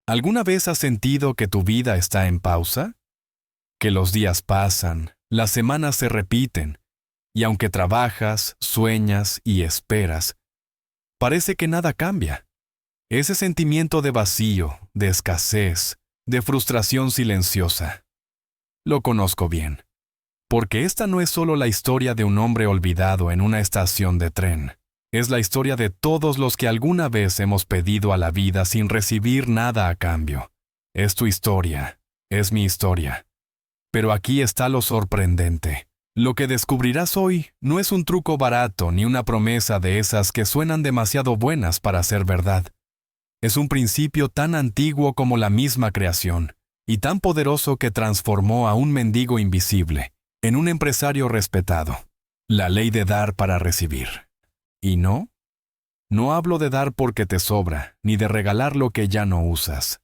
¿Alguna vez has sentido que tu vida está en pausa? Que los días pasan, las semanas se repiten, y aunque trabajas, sueñas y esperas, parece que nada cambia. Ese sentimiento de vacío, de escasez, de frustración silenciosa. Lo conozco bien, porque esta no es solo la historia de un hombre olvidado en una estación de tren. Es la historia de todos los que alguna vez hemos pedido a la vida sin recibir nada a cambio. Es tu historia, es mi historia. Pero aquí está lo sorprendente. Lo que descubrirás hoy no es un truco barato ni una promesa de esas que suenan demasiado buenas para ser verdad. Es un principio tan antiguo como la misma creación, y tan poderoso que transformó a un mendigo invisible en un empresario respetado. La ley de dar para recibir. ¿Y no? No hablo de dar porque te sobra, ni de regalar lo que ya no usas.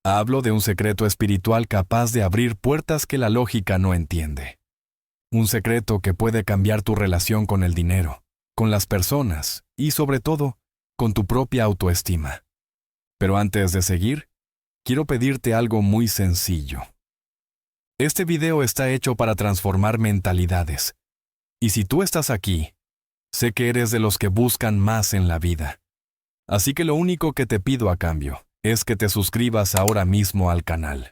Hablo de un secreto espiritual capaz de abrir puertas que la lógica no entiende. Un secreto que puede cambiar tu relación con el dinero, con las personas y, sobre todo, con tu propia autoestima. Pero antes de seguir, quiero pedirte algo muy sencillo. Este video está hecho para transformar mentalidades. Y si tú estás aquí, sé que eres de los que buscan más en la vida. Así que lo único que te pido a cambio es que te suscribas ahora mismo al canal.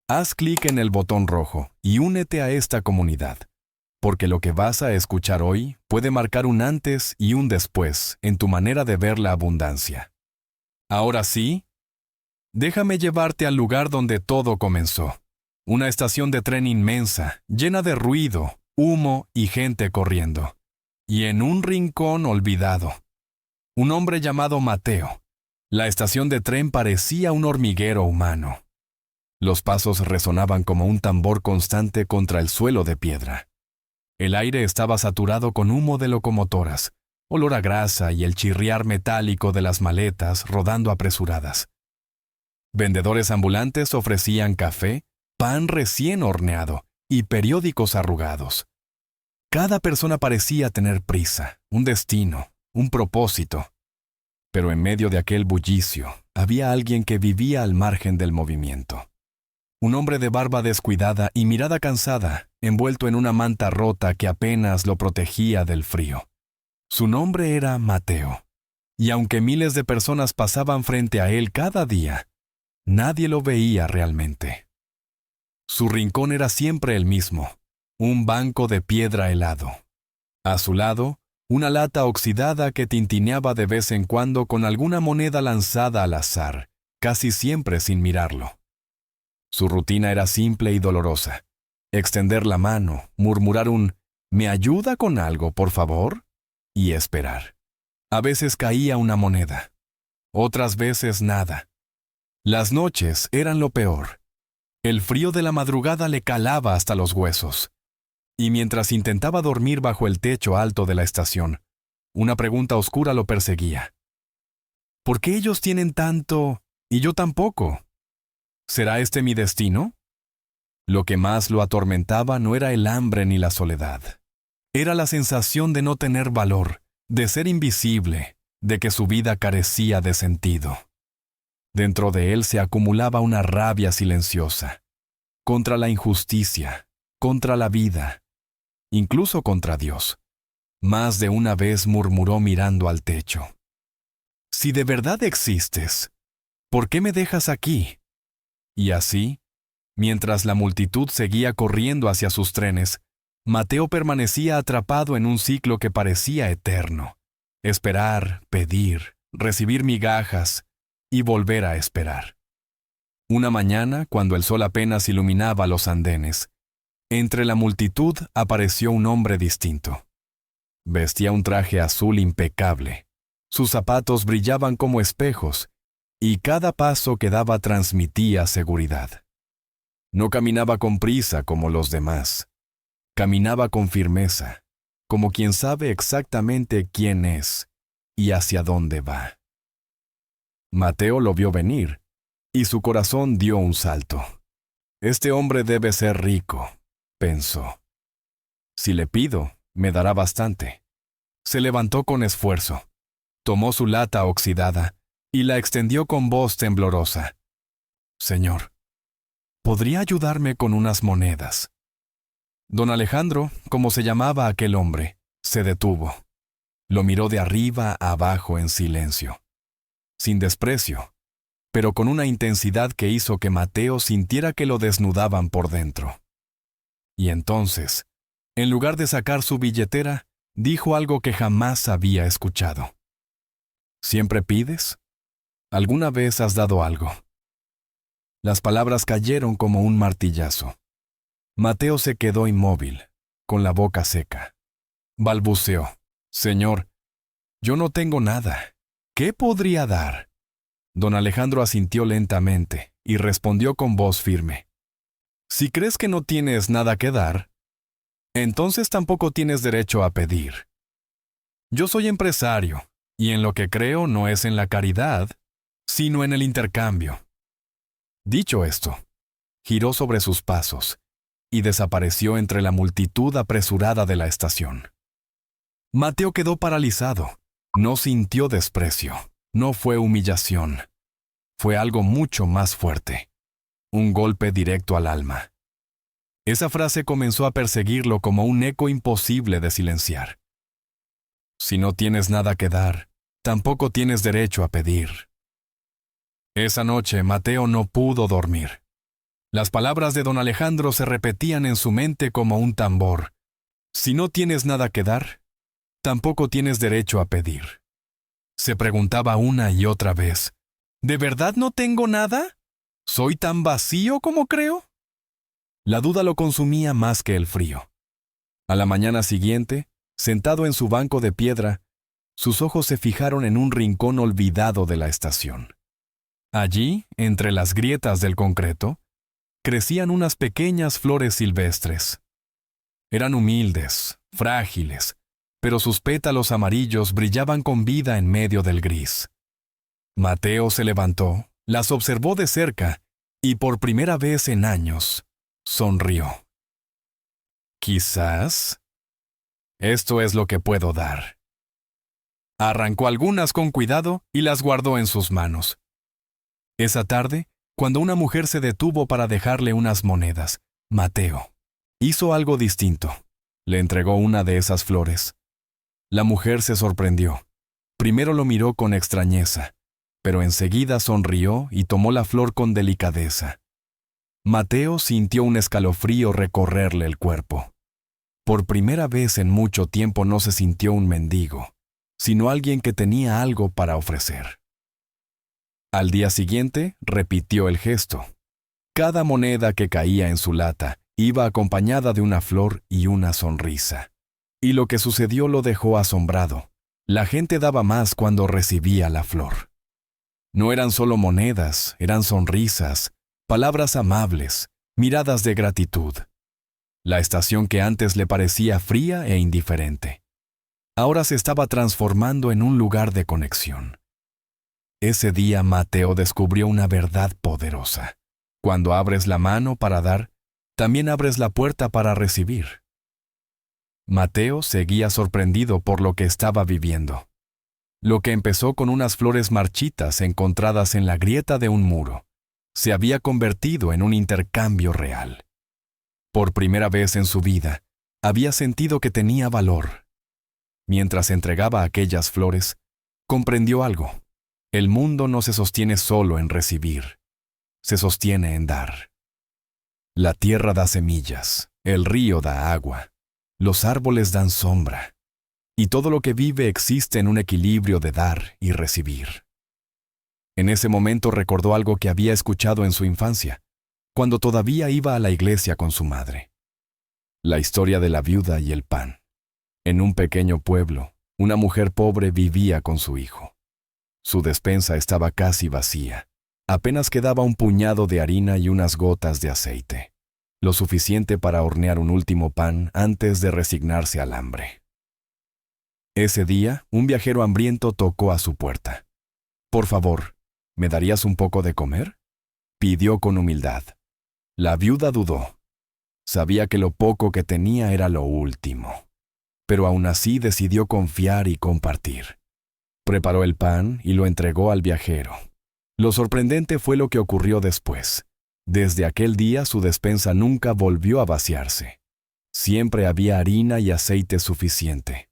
Haz clic en el botón rojo y únete a esta comunidad, porque lo que vas a escuchar hoy puede marcar un antes y un después en tu manera de ver la abundancia. Ahora sí, déjame llevarte al lugar donde todo comenzó. Una estación de tren inmensa, llena de ruido, humo y gente corriendo. Y en un rincón olvidado, un hombre llamado Mateo. La estación de tren parecía un hormiguero humano. Los pasos resonaban como un tambor constante contra el suelo de piedra. El aire estaba saturado con humo de locomotoras, olor a grasa y el chirriar metálico de las maletas rodando apresuradas. Vendedores ambulantes ofrecían café, pan recién horneado y periódicos arrugados. Cada persona parecía tener prisa, un destino, un propósito. Pero en medio de aquel bullicio, había alguien que vivía al margen del movimiento. Un hombre de barba descuidada y mirada cansada, envuelto en una manta rota que apenas lo protegía del frío. Su nombre era Mateo. Y aunque miles de personas pasaban frente a él cada día, nadie lo veía realmente. Su rincón era siempre el mismo. Un banco de piedra helado. A su lado, una lata oxidada que tintineaba de vez en cuando con alguna moneda lanzada al azar, casi siempre sin mirarlo. Su rutina era simple y dolorosa. Extender la mano, murmurar un «¿Me ayuda con algo, por favor?» y esperar. A veces caía una moneda. Otras veces nada. Las noches eran lo peor. El frío de la madrugada le calaba hasta los huesos. Y mientras intentaba dormir bajo el techo alto de la estación, una pregunta oscura lo perseguía. ¿Por qué ellos tienen tanto y yo tampoco? ¿Será este mi destino? Lo que más lo atormentaba no era el hambre ni la soledad. Era la sensación de no tener valor, de ser invisible, de que su vida carecía de sentido. Dentro de él se acumulaba una rabia silenciosa, contra la injusticia, contra la vida, incluso contra Dios. Más de una vez murmuró mirando al techo. Si de verdad existes, ¿por qué me dejas aquí? Y así, mientras la multitud seguía corriendo hacia sus trenes, Mateo permanecía atrapado en un ciclo que parecía eterno. Esperar, pedir, recibir migajas y volver a esperar. Una mañana, cuando el sol apenas iluminaba los andenes, entre la multitud apareció un hombre distinto. Vestía un traje azul impecable. Sus zapatos brillaban como espejos, y cada paso que daba transmitía seguridad. No caminaba con prisa como los demás. Caminaba con firmeza, como quien sabe exactamente quién es y hacia dónde va. Mateo lo vio venir, y su corazón dio un salto. Este hombre debe ser rico, pensó. Si le pido, me dará bastante. Se levantó con esfuerzo. Tomó su lata oxidada y la extendió con voz temblorosa. Señor, ¿podría ayudarme con unas monedas? Don Alejandro, como se llamaba aquel hombre, se detuvo. Lo miró de arriba a abajo en silencio, sin desprecio, pero con una intensidad que hizo que Mateo sintiera que lo desnudaban por dentro. Y entonces, en lugar de sacar su billetera, dijo algo que jamás había escuchado. ¿Siempre pides? ¿Alguna vez has dado algo? Las palabras cayeron como un martillazo. Mateo se quedó inmóvil, con la boca seca. Balbuceó: Señor, yo no tengo nada. ¿Qué podría dar? Don Alejandro asintió lentamente y respondió con voz firme: Si crees que no tienes nada que dar, entonces tampoco tienes derecho a pedir. Yo soy empresario, y en lo que creo no es en la caridad, sino en el intercambio. Dicho esto, giró sobre sus pasos y desapareció entre la multitud apresurada de la estación. Mateo quedó paralizado. No sintió desprecio, no fue humillación. Fue algo mucho más fuerte. Un golpe directo al alma. Esa frase comenzó a perseguirlo como un eco imposible de silenciar. Si no tienes nada que dar, tampoco tienes derecho a pedir. Esa noche Mateo no pudo dormir. Las palabras de don Alejandro se repetían en su mente como un tambor. Si no tienes nada que dar, tampoco tienes derecho a pedir. Se preguntaba una y otra vez: ¿de verdad no tengo nada? ¿Soy tan vacío como creo? La duda lo consumía más que el frío. A la mañana siguiente, sentado en su banco de piedra, sus ojos se fijaron en un rincón olvidado de la estación. Allí, entre las grietas del concreto, crecían unas pequeñas flores silvestres. Eran humildes, frágiles, pero sus pétalos amarillos brillaban con vida en medio del gris. Mateo se levantó, las observó de cerca y por primera vez en años, sonrió. Quizás esto es lo que puedo dar. Arrancó algunas con cuidado y las guardó en sus manos. Esa tarde, cuando una mujer se detuvo para dejarle unas monedas, Mateo hizo algo distinto. Le entregó una de esas flores. La mujer se sorprendió. Primero lo miró con extrañeza, pero enseguida sonrió y tomó la flor con delicadeza. Mateo sintió un escalofrío recorrerle el cuerpo. Por primera vez en mucho tiempo no se sintió un mendigo, sino alguien que tenía algo para ofrecer. Al día siguiente, repitió el gesto. Cada moneda que caía en su lata iba acompañada de una flor y una sonrisa. Y lo que sucedió lo dejó asombrado. La gente daba más cuando recibía la flor. No eran solo monedas, eran sonrisas, palabras amables, miradas de gratitud. La estación que antes le parecía fría e indiferente, ahora se estaba transformando en un lugar de conexión. Ese día Mateo descubrió una verdad poderosa. Cuando abres la mano para dar, también abres la puerta para recibir. Mateo seguía sorprendido por lo que estaba viviendo. Lo que empezó con unas flores marchitas encontradas en la grieta de un muro, se había convertido en un intercambio real. Por primera vez en su vida, había sentido que tenía valor. Mientras entregaba aquellas flores, comprendió algo. El mundo no se sostiene solo en recibir, se sostiene en dar. La tierra da semillas, el río da agua, los árboles dan sombra, y todo lo que vive existe en un equilibrio de dar y recibir. En ese momento recordó algo que había escuchado en su infancia, cuando todavía iba a la iglesia con su madre. La historia de la viuda y el pan. En un pequeño pueblo, una mujer pobre vivía con su hijo. Su despensa estaba casi vacía. Apenas quedaba un puñado de harina y unas gotas de aceite, lo suficiente para hornear un último pan antes de resignarse al hambre. Ese día, un viajero hambriento tocó a su puerta. «Por favor, ¿me darías un poco de comer?», pidió con humildad. La viuda dudó. Sabía que lo poco que tenía era lo último, pero aún así decidió confiar y compartir. Preparó el pan y lo entregó al viajero. Lo sorprendente fue lo que ocurrió después. Desde aquel día su despensa nunca volvió a vaciarse. Siempre había harina y aceite suficiente.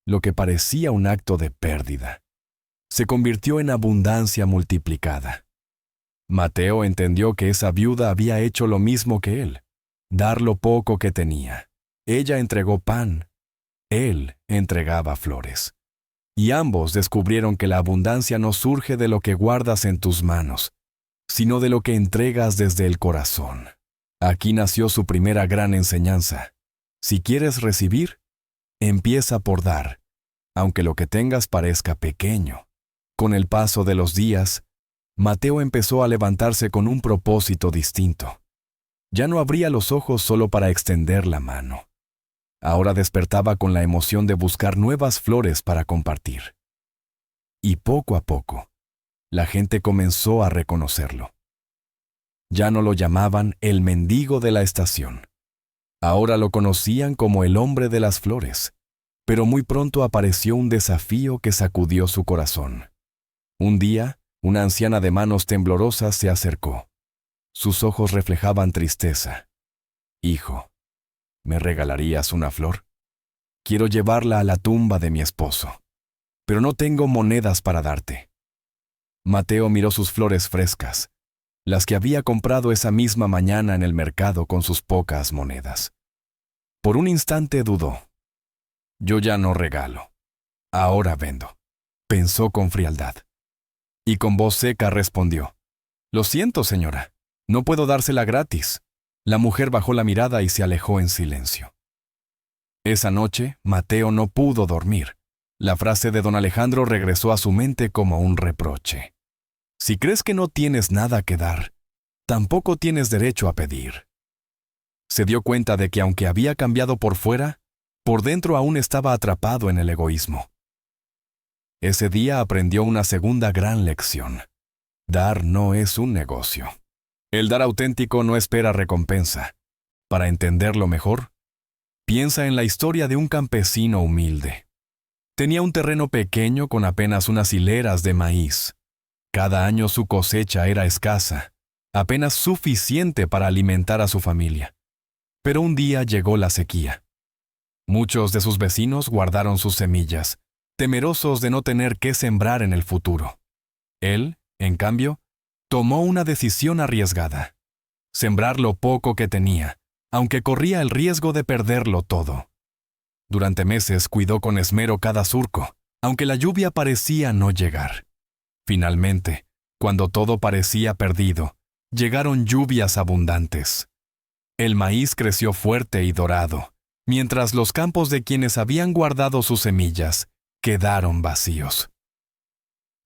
Lo que parecía un acto de pérdida se convirtió en abundancia multiplicada. Mateo entendió que esa viuda había hecho lo mismo que él, dar lo poco que tenía. Ella entregó pan, él entregaba flores. Y ambos descubrieron que la abundancia no surge de lo que guardas en tus manos, sino de lo que entregas desde el corazón. Aquí nació su primera gran enseñanza. Si quieres recibir, empieza por dar, aunque lo que tengas parezca pequeño. Con el paso de los días, Mateo empezó a levantarse con un propósito distinto. Ya no abría los ojos solo para extender la mano. Ahora despertaba con la emoción de buscar nuevas flores para compartir. Y poco a poco, la gente comenzó a reconocerlo. Ya no lo llamaban el mendigo de la estación. Ahora lo conocían como el hombre de las flores. Pero muy pronto apareció un desafío que sacudió su corazón. Un día, una anciana de manos temblorosas se acercó. Sus ojos reflejaban tristeza. «Hijo, ¿me regalarías una flor? Quiero llevarla a la tumba de mi esposo, pero no tengo monedas para darte». Mateo miró sus flores frescas, las que había comprado esa misma mañana en el mercado con sus pocas monedas. Por un instante dudó. «Yo ya no regalo. Ahora vendo», pensó con frialdad. Y con voz seca respondió: «Lo siento, señora, no puedo dársela gratis». La mujer bajó la mirada y se alejó en silencio. Esa noche, Mateo no pudo dormir. La frase de don Alejandro regresó a su mente como un reproche. Si crees que no tienes nada que dar, tampoco tienes derecho a pedir. Se dio cuenta de que aunque había cambiado por fuera, por dentro aún estaba atrapado en el egoísmo. Ese día aprendió una segunda gran lección. Dar no es un negocio. El dar auténtico no espera recompensa. Para entenderlo mejor, piensa en la historia de un campesino humilde. Tenía un terreno pequeño con apenas unas hileras de maíz. Cada año su cosecha era escasa, apenas suficiente para alimentar a su familia. Pero un día llegó la sequía. Muchos de sus vecinos guardaron sus semillas, temerosos de no tener qué sembrar en el futuro. Él, en cambio, tomó una decisión arriesgada: sembrar lo poco que tenía, aunque corría el riesgo de perderlo todo. Durante meses cuidó con esmero cada surco, aunque la lluvia parecía no llegar. Finalmente, cuando todo parecía perdido, llegaron lluvias abundantes. El maíz creció fuerte y dorado, mientras los campos de quienes habían guardado sus semillas quedaron vacíos.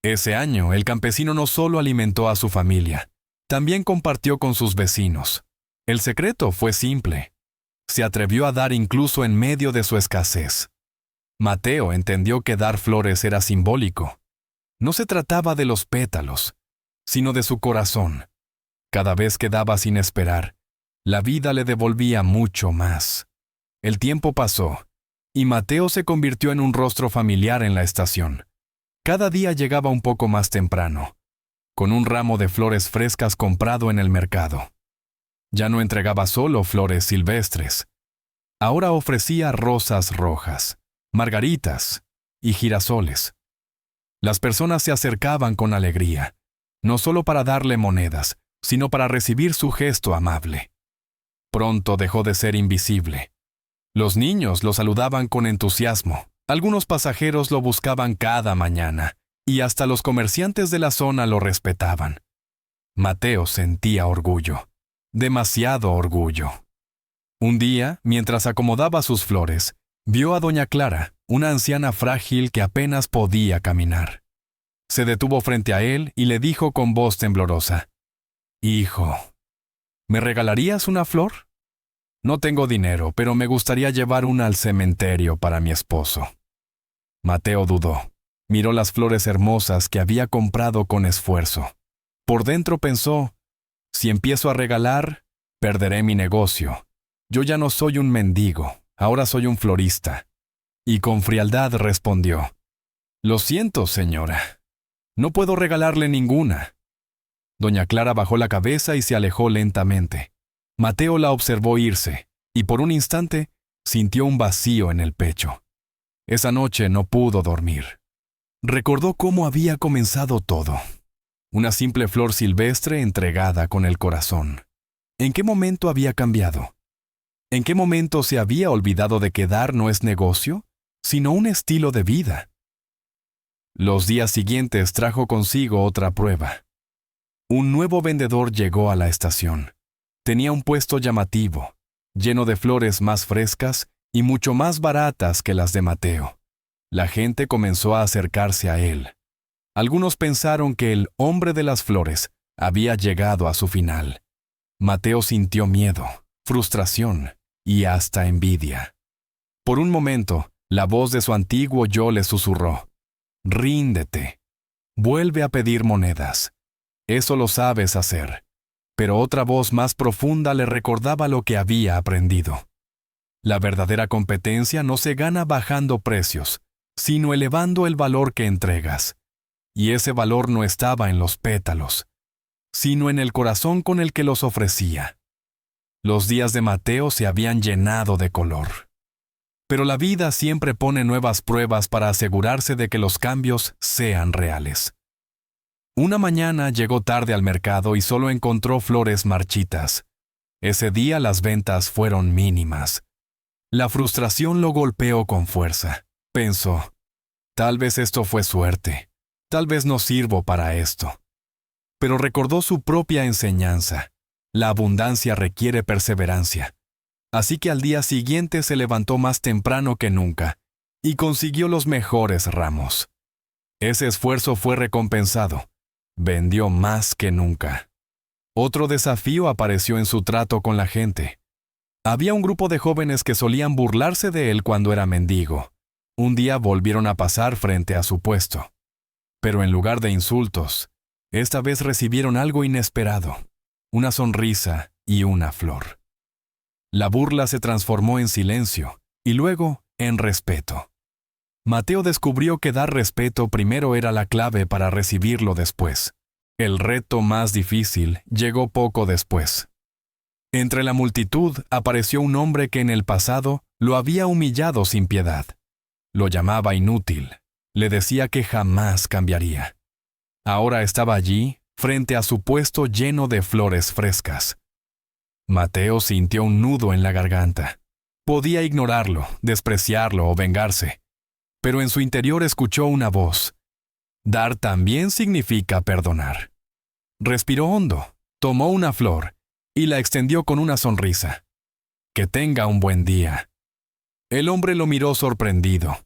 Ese año, el campesino no solo alimentó a su familia, también compartió con sus vecinos. El secreto fue simple. Se atrevió a dar incluso en medio de su escasez. Mateo entendió que dar flores era simbólico. No se trataba de los pétalos, sino de su corazón. Cada vez que daba sin esperar, la vida le devolvía mucho más. El tiempo pasó, y Mateo se convirtió en un rostro familiar en la estación. Cada día llegaba un poco más temprano, con un ramo de flores frescas comprado en el mercado. Ya no entregaba solo flores silvestres. Ahora ofrecía rosas rojas, margaritas y girasoles. Las personas se acercaban con alegría, no solo para darle monedas, sino para recibir su gesto amable. Pronto dejó de ser invisible. Los niños lo saludaban con entusiasmo. Algunos pasajeros lo buscaban cada mañana, y hasta los comerciantes de la zona lo respetaban. Mateo sentía orgullo, demasiado orgullo. Un día, mientras acomodaba sus flores, vio a doña Clara, una anciana frágil que apenas podía caminar. Se detuvo frente a él y le dijo con voz temblorosa: «Hijo, ¿me regalarías una flor? No tengo dinero, pero me gustaría llevar una al cementerio para mi esposo». Mateo dudó. Miró las flores hermosas que había comprado con esfuerzo. Por dentro pensó: si empiezo a regalar, perderé mi negocio. Yo ya no soy un mendigo, ahora soy un florista. Y con frialdad respondió: Lo siento, señora. No puedo regalarle ninguna. Doña Clara bajó la cabeza y se alejó lentamente. Mateo la observó irse, y por un instante sintió un vacío en el pecho. Esa noche no pudo dormir. Recordó cómo había comenzado todo. Una simple flor silvestre entregada con el corazón. ¿En qué momento había cambiado? ¿En qué momento se había olvidado de que dar no es negocio, sino un estilo de vida? Los días siguientes trajo consigo otra prueba. Un nuevo vendedor llegó a la estación. Tenía un puesto llamativo, lleno de flores más frescas y mucho más baratas que las de Mateo. La gente comenzó a acercarse a él. Algunos pensaron que el hombre de las flores había llegado a su final. Mateo sintió miedo, frustración y hasta envidia. Por un momento, la voz de su antiguo yo le susurró: «Ríndete. Vuelve a pedir monedas. Eso lo sabes hacer». Pero otra voz más profunda le recordaba lo que había aprendido. La verdadera competencia no se gana bajando precios, sino elevando el valor que entregas. Y ese valor no estaba en los pétalos, sino en el corazón con el que los ofrecía. Los días de Mateo se habían llenado de color. Pero la vida siempre pone nuevas pruebas para asegurarse de que los cambios sean reales. Una mañana llegó tarde al mercado y solo encontró flores marchitas. Ese día las ventas fueron mínimas. La frustración lo golpeó con fuerza. Pensó: tal vez esto fue suerte. Tal vez no sirvo para esto. Pero recordó su propia enseñanza. La abundancia requiere perseverancia. Así que al día siguiente se levantó más temprano que nunca y consiguió los mejores ramos. Ese esfuerzo fue recompensado. Vendió más que nunca. Otro desafío apareció en su trato con la gente. Había un grupo de jóvenes que solían burlarse de él cuando era mendigo. Un día volvieron a pasar frente a su puesto. Pero en lugar de insultos, esta vez recibieron algo inesperado: una sonrisa y una flor. La burla se transformó en silencio y luego en respeto. Mateo descubrió que dar respeto primero era la clave para recibirlo después. El reto más difícil llegó poco después. Entre la multitud apareció un hombre que en el pasado lo había humillado sin piedad. Lo llamaba inútil. Le decía que jamás cambiaría. Ahora estaba allí, frente a su puesto lleno de flores frescas. Mateo sintió un nudo en la garganta. Podía ignorarlo, despreciarlo o vengarse. Pero en su interior escuchó una voz: dar también significa perdonar. Respiró hondo, tomó una flor y la extendió con una sonrisa. Que tenga un buen día. El hombre lo miró sorprendido.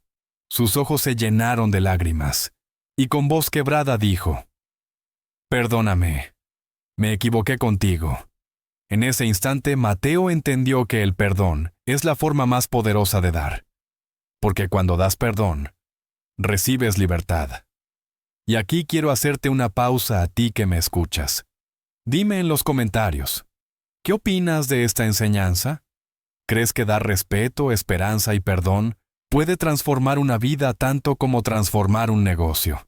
Sus ojos se llenaron de lágrimas, y con voz quebrada dijo: perdóname, me equivoqué contigo. En ese instante Mateo entendió que el perdón es la forma más poderosa de dar. Porque cuando das perdón, recibes libertad. Y aquí quiero hacerte una pausa a ti que me escuchas. Dime en los comentarios, ¿qué opinas de esta enseñanza? ¿Crees que dar respeto, esperanza y perdón puede transformar una vida tanto como transformar un negocio?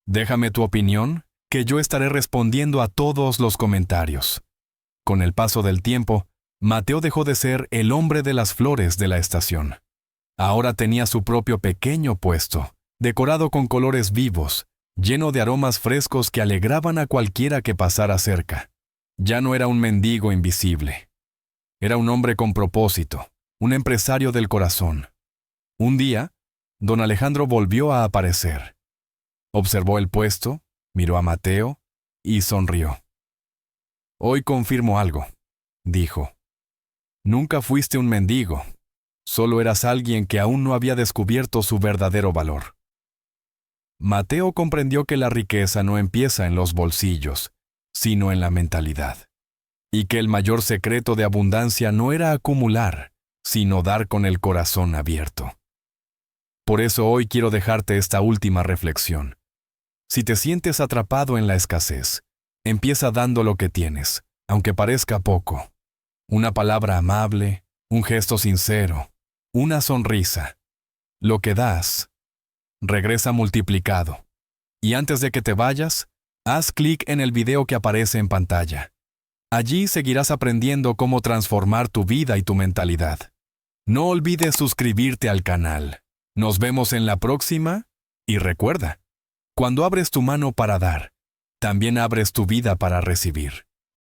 Déjame tu opinión, que yo estaré respondiendo a todos los comentarios. Con el paso del tiempo, Mateo dejó de ser el hombre de las flores de la estación. Ahora tenía su propio pequeño puesto, decorado con colores vivos, lleno de aromas frescos que alegraban a cualquiera que pasara cerca. Ya no era un mendigo invisible. Era un hombre con propósito, un empresario del corazón. Un día, don Alejandro volvió a aparecer. Observó el puesto, miró a Mateo y sonrió. «Hoy confirmo algo», dijo. «Nunca fuiste un mendigo. Solo eras alguien que aún no había descubierto su verdadero valor». Mateo comprendió que la riqueza no empieza en los bolsillos, sino en la mentalidad. Y que el mayor secreto de abundancia no era acumular, sino dar con el corazón abierto. Por eso hoy quiero dejarte esta última reflexión. Si te sientes atrapado en la escasez, empieza dando lo que tienes, aunque parezca poco. Una palabra amable, un gesto sincero, una sonrisa. Lo que das regresa multiplicado. Y antes de que te vayas, haz clic en el video que aparece en pantalla. Allí seguirás aprendiendo cómo transformar tu vida y tu mentalidad. No olvides suscribirte al canal. Nos vemos en la próxima y recuerda, cuando abres tu mano para dar, también abres tu vida para recibir.